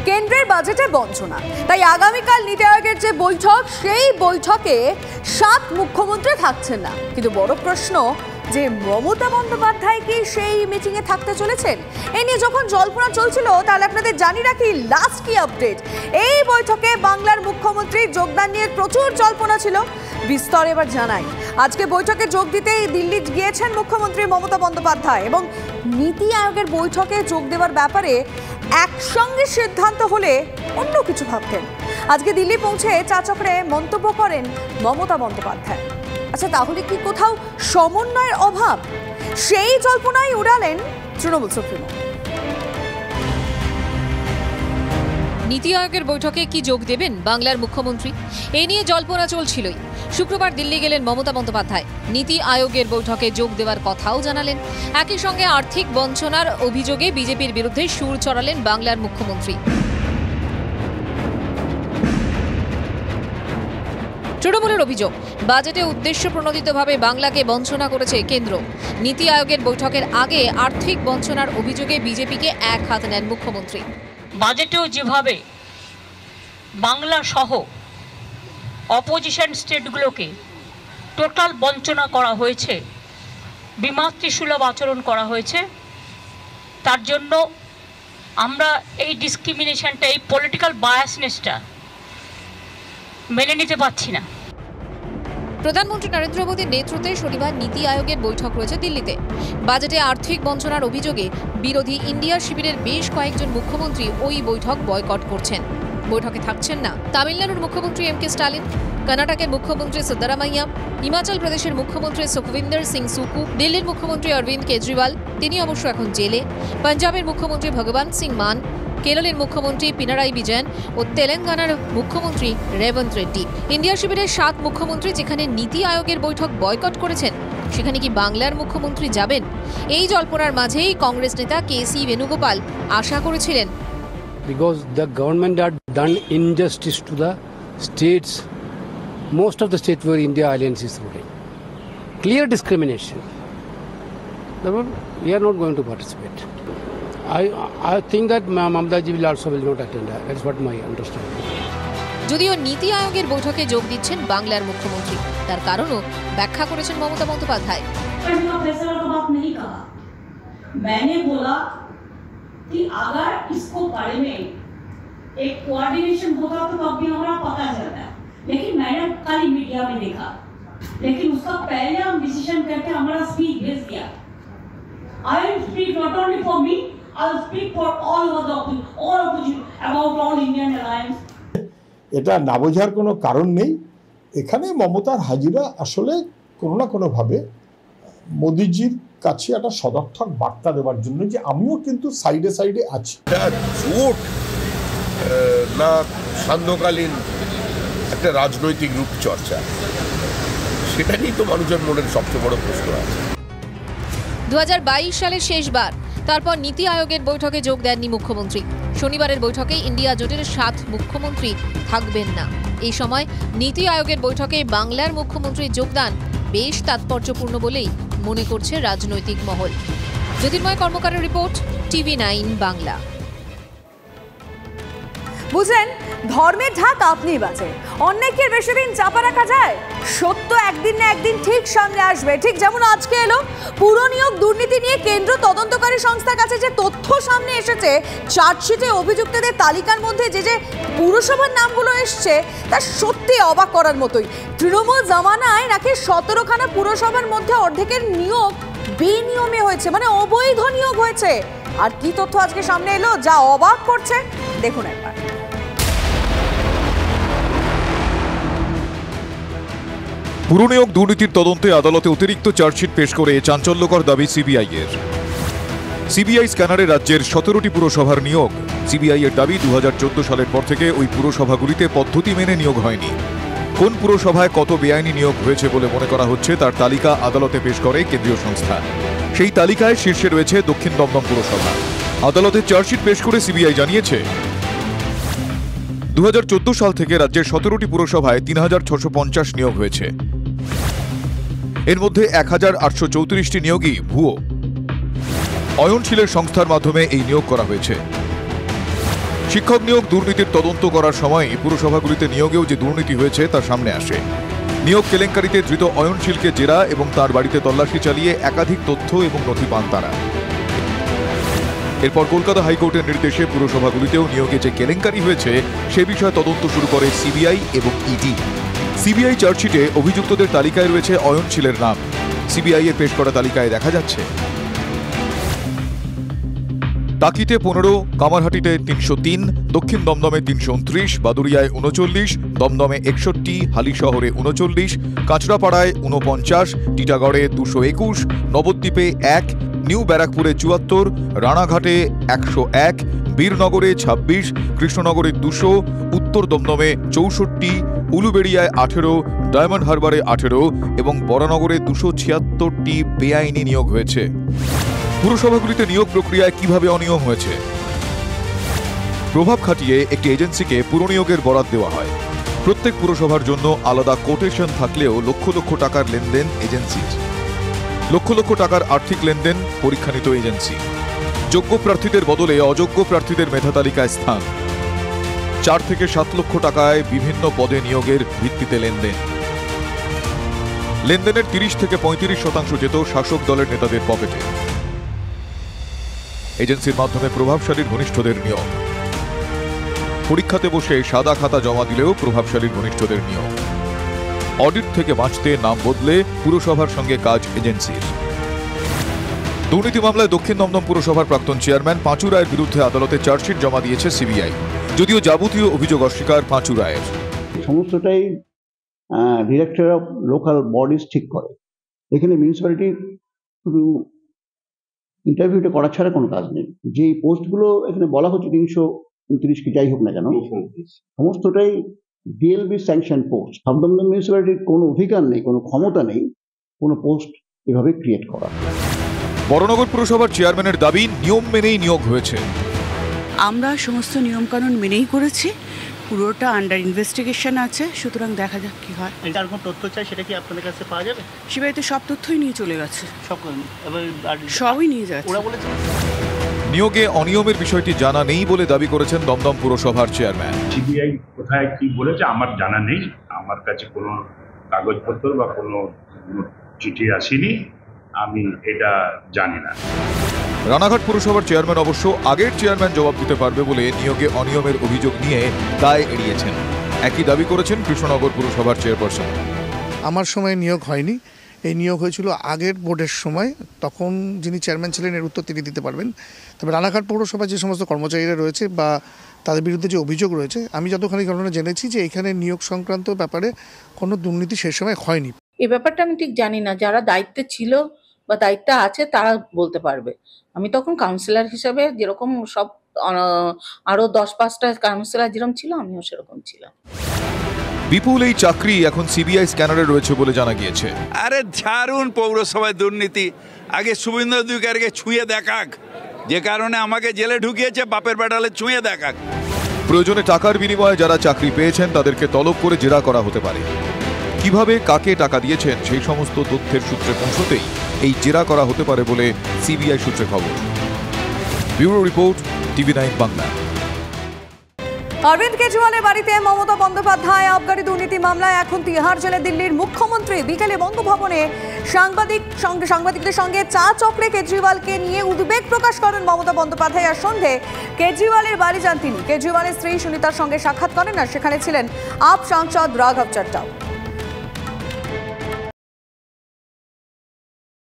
কেন্দ্রের বাজেটে বঞ্চনা। তাই আগামীকাল নীতি আয়োগের যে বৈঠক, সেই বৈঠকে 7 মুখ্যমন্ত্রী থাকছেন না। কিন্তু বড় প্রশ্ন যে মমতা বন্দ্যোপাধ্যায় কি সেই মিটিংয়ে থাকতে চলেছেন? এই নিয়ে যখন জল্পনা চলছিল, তাহলে আপনাদের জানিয়ে রাখি লাস্ট কি আপডেট। এই বৈঠকে বাংলার মুখ্যমন্ত্রী যোগদান নিয়ে প্রচুর জল্পনা ছিল, বিস্তর এবার জানাই। আজকে বৈঠকে যোগ দিতেই দিল্লি গিয়েছেন মুখ্যমন্ত্রী মমতা বন্দ্যোপাধ্যায় এবং নীতি আয়োগের বৈঠকে যোগ দেওয়ার ব্যাপারে একসঙ্গে সিদ্ধান্ত হলে অন্য কিছু ভাবতেন। আজকে দিল্লি পৌঁছে চা চক্রে মন্তব্য করেন মমতা বন্দ্যোপাধ্যায়। আচ্ছা, তাহলে কি কোথাও সমন্বয়ের অভাব? সেই জল্পনাই উড়ালেন তৃণমূল সুপ্রিমো। নীতি আয়োগের বৈঠকে কি যোগ দেবেন বাংলার মুখ্যমন্ত্রী? এ নিয়ে জল্পনা চলছিলই। শুক্রবার দিল্লি গেলেন মমতা বন্দ্যোপাধ্যায়। নীতি আয়োগের বৈঠকে যোগ দেওয়ার কথাও জানালেন। একই সঙ্গে আর্থিক বঞ্চনার অভিযোগে বিজেপির বিরুদ্ধে সুর চড়ালেন বাংলার মুখ্যমন্ত্রী। তৃণমূলের অভিযোগ, বাজেটে উদ্দেশ্য প্রণোদিতভাবে বাংলাকে বঞ্চনা করেছে কেন্দ্র। নীতি আয়োগের বৈঠকের আগে আর্থিক বঞ্চনার অভিযোগে বিজেপিকে এক হাত নেন মুখ্যমন্ত্রী। বাজেটেও যেভাবে বাংলা সহ অপোজিশন স্টেটগুলোকে টোটাল বঞ্চনা করা হয়েছে, বিমাতৃসুলভ আচরণ করা হয়েছে, তার জন্য আমরা এই ডিসক্রিমিনেশনটা, এই পলিটিক্যাল বায়াসনেসটা মেনে নিতে পারছি না। প্রধানমন্ত্রী নরেন্দ্র মোদীর নেতৃত্বে শনিবার নীতি আয়োগের বৈঠক রয়েছে দিল্লিতে। বাজেটে আর্থিক বঞ্চনার অভিযোগে বিরোধী ইন্ডিয়া শিবিরের বেশ কয়েকজন মুখ্যমন্ত্রী ওই বৈঠক বয়কট করছেন। বৈঠকে থাকছেন না তামিলনাড়ুর মুখ্যমন্ত্রী এম কে স্টালিন, কর্ণাটকের মুখ্যমন্ত্রী সিদ্দারামাইয়া, হিমাচল প্রদেশের মুখ্যমন্ত্রী সুখবিন্দর সিং সুকু, দিল্লির মুখ্যমন্ত্রী অরবিন্দ কেজরিওয়াল, তিনি অবশ্য এখন জেলে, পঞ্জাবের মুখ্যমন্ত্রী ভগবান সিং মান, কেরলের মুখ্যমন্ত্রী পিনারাই বিজয়ন ও তেলেঙ্গানার মুখ্যমন্ত্রী রেবন্ত রেড্ডি। ইন্ডিয়া শিবিরের 7 মুখ্যমন্ত্রী যেখানে নীতি আয়োগের বৈঠক বয়কট করেছেন, সেখানে কি বাংলার মুখ্যমন্ত্রী যাবেন? এই জল্পনার মাঝেই কংগ্রেস নেতা কে.সি. বেনুগোপাল আশা করেছিলেন, because the government had done injustice to the states, most of the states where India alliance is ruling. Clear discrimination. Therefore, we are not going to participate. I think that Mamata ji will also will not attend. That's what my understanding. যদিও নীতি আয়োগের বৈঠকে যোগ দিচ্ছেন বাংলার মুখ্যমন্ত্রী, তার কারণও ব্যাখ্যা করেছেন মমতা বন্দ্যোপাধ্যায়। मैंने बोला कि अगर इसको बारे में एक कोऑर्डिनेशन होता तो तब भी हमारा पता चलता, लेकिन मैंने कल मीडिया में देखा, लेकिन उसका पहले हम डिसीजन करके हमारा स्पीच भेज दिया। I will speak not only for me, I will speak for all opposition about all Indian alliance. এটা না বোঝার কোনো কারণ নেই। এখানে মমতার হাজিরা আসলে কোনো না কোনোভাবে মোদিজির কাছে একটা সদর্থক বার্তা দেওয়ার জন্য যে আমিও কিন্তু সাইডে সাইডে আছি। জোট না সান্ধ্যকালীন একটা রাজনৈতিক রূপচর্চা, সেটা নিয়ে তো মানুষের মনের সবচেয়ে বড় প্রশ্ন আছে। 2022 সালের শেষবার, তারপর নীতি আয়োগের বৈঠকে যোগ দেননি মুখ্যমন্ত্রী। শনিবারের বৈঠকে ইন্ডিয়া জোটের 7 মুখ্যমন্ত্রী থাকবেন না। এই সময় নীতি আয়োগের বৈঠকে বাংলার মুখ্যমন্ত্রীর যোগদান বেশ তাৎপর্যপূর্ণ বলেই মনে করছে রাজনৈতিক মহল। জ্যোতির্ময় কর্মকারের রিপোর্ট, TV9 বাংলা। বুঝলেন, ধর্মের ঢাক আপনি বাজে, অন্যকে বেশি দিন চাপা রাখা যায়? সত্য একদিন না একদিন ঠিক সামনে আসবে। ঠিক যেমন আজকে এলো পুর নিয়োগ দুর্নীতি নিয়ে কেন্দ্র তদন্তকারী সংস্থার কাছে যে তথ্য সামনে এসেছে, চার্জশিটে অভিযুক্তদের তালিকার মধ্যে যে পুরসভার নামগুলো এসছে, তা সত্যি অবাক করার মতোই। তৃণমূল জামানায় নাকি 17খানা পুরসভার মধ্যে অর্ধেকের নিয়োগ বেনিয়মে হয়েছে, মানে অবৈধ নিয়োগ হয়েছে। আর কি তথ্য আজকে সামনে এলো যা অবাক করছে, দেখুন একবার। পুরনিয়োগ দুর্নীতির তদন্তে আদালতে অতিরিক্ত চার্জশিট পেশ করে চাঞ্চল্যকর দাবি সিবিআই-এর। সিবিআই স্ক্যানারে রাজ্যের 17টি পুরসভার নিয়োগ। সিবিআই-এর দাবি 2014 সালের পর থেকে ওই পুরসভাগুলিতে পদ্ধতি মেনে নিয়োগ হয়নি। কোন পুরসভায় কত বেআইনি নিয়োগ হয়েছে বলে মনে করা হচ্ছে তার তালিকা আদালতে পেশ করে কেন্দ্রীয় সংস্থা। সেই তালিকায় শীর্ষে রয়েছে দক্ষিণ দমদম পুরসভা। আদালতে চার্জশিট পেশ করে সিবিআই জানিয়েছে, 2014 সাল থেকে রাজ্যের 17টি পুরসভায় 3650 নিয়োগ হয়েছে। এর মধ্যে 1834টি নিয়োগই ভুয়ো। অয়নশীলের সংস্থার মাধ্যমে এই নিয়োগ করা হয়েছে। শিক্ষক নিয়োগ দুর্নীতির তদন্ত করার সময় পুরসভাগুলিতে নিয়োগেও যে দুর্নীতি হয়েছে তা সামনে আসে। নিয়োগ কেলেঙ্কারিতে ধৃত অয়নশীলকে জেরা এবং তার বাড়িতে তল্লাশি চালিয়ে একাধিক তথ্য এবং নথি পান তারা। এরপর কলকাতা হাইকোর্টের নির্দেশে পুরসভাগুলিতেও নিয়োগে যে কেলেঙ্কারি হয়েছে সে বিষয়ে তদন্ত শুরু করে সিবিআই এবং ইডি। সিবিআই চার্জশিটে অভিযুক্তদের তালিকায় রয়েছে অয়নশীলের নাম। সিবিআই এর পেশ করা তালিকায় দেখা যাচ্ছে টাকিতে 15, কামারহাটিতে 303, দক্ষিণ দমদমে 329, বাদুড়িয়ায় 39, দমদমে 61, হালিশহরে 39, কাঁচরাপাড়ায় 49, টিটাগড়ে 221, নবদ্বীপে 1, নিউ ব্যারাকপুরে 74, রানাঘাটে 101, বীরনগরে 26, কৃষ্ণনগরে 200, উত্তর দমদমে 64, উলুবেড়িয়ায় 18, ডায়মন্ড হারবারে 18 এবং বরানগরে 276টি বেআইনি নিয়োগ হয়েছে। পুরসভাগুলিতে নিয়োগ প্রক্রিয়ায় কিভাবে অনিয়ম হয়েছে? প্রভাব খাটিয়ে একটি এজেন্সিকে পুরনিয়োগের বরাত দেওয়া হয়। প্রত্যেক পুরসভার জন্য আলাদা কোটেশন থাকলেও লক্ষ লক্ষ টাকার লেনদেন এজেন্সির। লক্ষ লক্ষ টাকার আর্থিক লেনদেন পরীক্ষানিত এজেন্সি। যোগ্য প্রার্থীদের বদলে অযোগ্য প্রার্থীদের মেধা তালিকায় স্থান। 4 থেকে 7 লক্ষ টাকায় বিভিন্ন পদে নিয়োগের ভিত্তিতে লেনদেন। লেনদেনের 30 থেকে 35% যেত শাসক দলের নেতাদের পকেটে। এজেন্সির মাধ্যমে প্রভাবশালীর ঘনিষ্ঠদের নিয়োগ। পরীক্ষাতে বসে সাদা খাতা জমা দিলেও প্রভাবশালীর ঘনিষ্ঠদের নিয়োগ। অডিট থেকে বাঁচতে নাম বদলে পুরসভার সঙ্গে কাজ এজেন্সির। দুর্নীতি মামলায় দক্ষিণ দমদম পুরসভার প্রাক্তন চেয়ারম্যান পাঁচু রায়ের বিরুদ্ধে আদালতে চার্জশিট জমা দিয়েছে সিবিআই। যদিও যাবতীয় অভিযোগ অস্বীকার পাঁচু রায়ের। সমস্তটাই ডিরেক্টর অফ লোকাল বডিজ ঠিক করে। এখানে মিউনিসিপ্যালিটি শুধু ইন্টারভিউটা করা ছাড়া কোনো কাজ নেই। যে পোস্টগুলো এখানে বলা হচ্ছে 329 কি যাই হোক না কেন, সমস্তটাই ডিএলবি স্যাংশন পোস্ট। দমদম মিউনিসিপ্যালিটির কোনো অধিকার নেই, কোনো ক্ষমতা নেই কোনো পোস্ট এভাবে ক্রিয়েট করা। বরানগর পুরসভার চেয়ারম্যানের দাবি নিয়ম মেনেই নিয়োগ হয়েছে। আমরা সমস্ত নিয়মকানুন মেনেই করেছি, পুরোটা আন্ডার ইনভেস্টিগেশন আছে, সুতরাং দেখা যাক কি হয়। এটার কোনো তথ্য চাই, সেটা কি আপনাদের কাছে পাওয়া যাবে? শিবাইতে সব তথ্যই নিয়ে চলে গেছে, সবই নিয়ে যাচ্ছে। ওরা বলেছে নিয়োগে অনিয়মের বিষয়টি জানা নেই বলে দাবি করেছেন দমদম পুরসভার চেয়ারম্যান। সিবিআই কোথায় কি বলেছে আমার জানা নেই, আমার কাছে কোনো কাগজপত্র বা কোনো চিঠি আসেনি, আমি এটা জানি না। রানাঘাট পুরসভার চেয়ারম্যান অবশ্য আগের চেয়ারম্যান জবাব দিতে পারবে বলে নিয়োগে অনিয়মের অভিযোগ নিয়ে দায় এড়িয়েছেন। একই দাবি করেছেন কৃষ্ণনগর পুরসভার চেয়ারপারসন। আমার সময় নিয়োগ হয়নি, এই নিয়োগ হয়েছিল আগের বোর্ডের সময়, তখন যিনি চেয়ারম্যান ছিলেন এর উত্তর তিনি দিতে পারবেন। তবে রানাঘাট পৌরসভায় যে সমস্ত কর্মচারীরা রয়েছে বা তাদের বিরুদ্ধে যে অভিযোগ রয়েছে, আমি যতখানি ঘটনা জেনেছি যে এখানে নিয়োগ সংক্রান্ত ব্যাপারে কোনো দুর্নীতি সেই সময় হয়নি। এই ব্যাপারটা আমি ঠিক জানি না, যারা দায়িত্বে ছিল বা দায়িত্বে আছে তারা বলতে পারবে। আমি তখন কাউন্সিলর হিসাবে যেরকম সব আরো 10-5টা কাউন্সিলর যেরকম ছিল, আমিও সেরকম ছিলাম। বিপুল এই চাকরি এখন সিবিআই স্ক্যানারে রয়েছে বলে জানা গিয়েছে। আরে ছাড়ুন পৌরসভায় দুর্নীতি, আগে শুভেন্দু অধিকারীকে ছুঁয়ে দেখাক, যে কারণে আমাকে জেলে ঢুকিয়েছে, বাপের বেটালে ছুঁয়ে দেখাক। প্রয়োজনে টাকার বিনিময়ে যারা চাকরি পেয়েছেন তাদেরকে তলব করে জেরা করা হতে পারে। কিভাবে কাকে টাকা দিয়েছেন সেই সমস্ত তথ্যের সূত্রে পৌঁছতেই এই জেরা করা হতে পারে বলে সিবিআই সূত্রে খবর। Bureau report, TV9 Bangla. Arvind কেজরিওয়ালের বাড়িতে মমতা বন্দ্যোপাধ্যায় আবগারি দুর্নীতি মামলায় এখন তিহার জেলে দিল্লির মুখ্যমন্ত্রী। বিকেলে বঙ্গভবনে সাংবাদিকদের সঙ্গে চা চক্রে কেজরিওয়ালকে নিয়ে উদ্বেগ প্রকাশ করেন মমতা বন্দ্যোপাধ্যায়। আর সন্ধে কেজরিওয়ালের বাড়ি যান তিনি। কেজরিওয়ালের স্ত্রী সুনিতার সঙ্গে সাক্ষাৎ করেন, আর সেখানে ছিলেন আপ সাংসদ রাঘব চড্ডাও।